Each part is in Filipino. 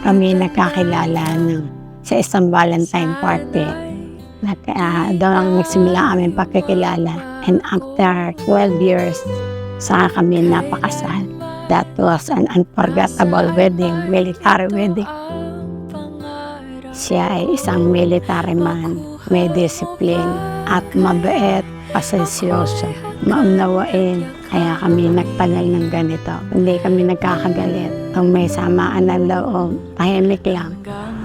kami nagkakilala sa isang Valentine party. Doon ang nagsimula aming pagkakilala. And after 12 years, saka kami napakasal. That was an unforgettable wedding, military wedding. Siya ay isang military man, may discipline at mabait, pasensyoso, maunawain. Kaya kami nagtagal ng ganito. Hindi kami nagkakagalit. Kung may samaan ng loob, tahimik lang.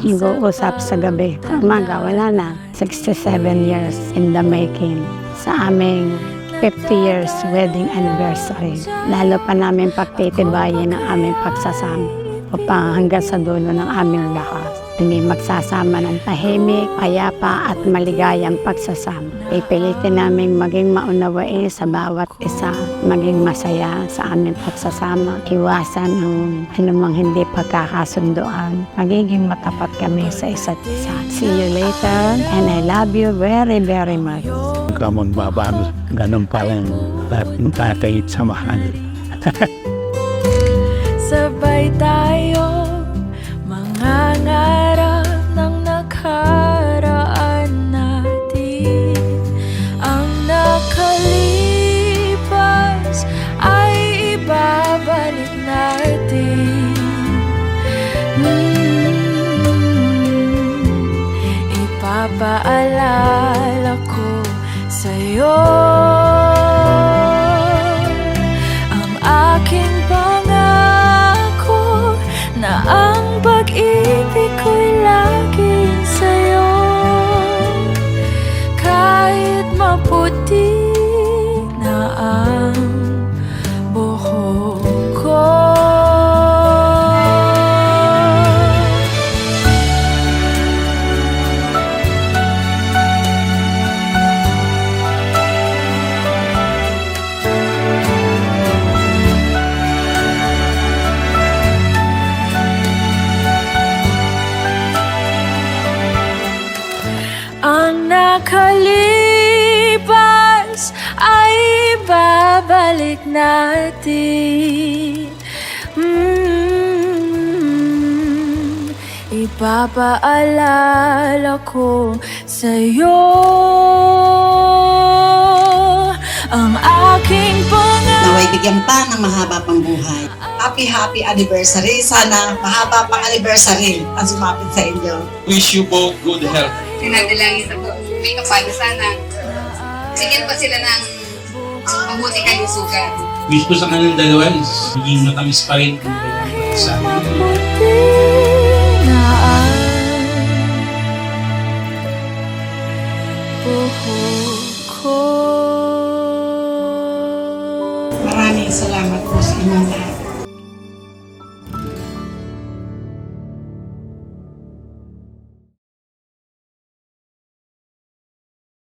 Nag-uusap sa gabi. Sa umaga, wala na. 67 years in the making. Sa aming 50 years wedding anniversary. Lalo pa namin pagtitibayin ang aming pagsasama upang hanggang sa dulo ng aming lakas. Hindi magsasama ng tahimik, payapa at maligayang pagsasama. Ipilitin namin maging maunawain sa bawat isa, maging masaya sa aming pagsasama, iwasan ang anumang hindi pagkakasunduan, magiging matapat kami sa isa't isa. See you later and I love you very, very much. Kamon babaan, ganun palang dating tatay at samahan. Sabay tayo mangangarap ng nakaraan natin. Ang nakalipas ay ibabalik natin. Ipapaalala ko sa'yo ang aking pangako na ang pag-ibig ko'y laging sa'yo. Kahit maputi na ang buhok ko. Ang nakalipas ay babalik natin. Ipapaalala ko sa'yo ang aking pangako. Naway bigyan pa ng mahaba pang buhay. Happy anniversary. Sana mahaba pang anniversary ang sumapit sa inyo. Wish you both good health. Sinadalangin sa may kapal sana bigyan pa sila ng mabuti kalusugan. Wish ko sa kanilang dalawa is maging matamis pa rin kung sa Mabuti na ang buhok ko. Maraming salamat po sa inyong lahat.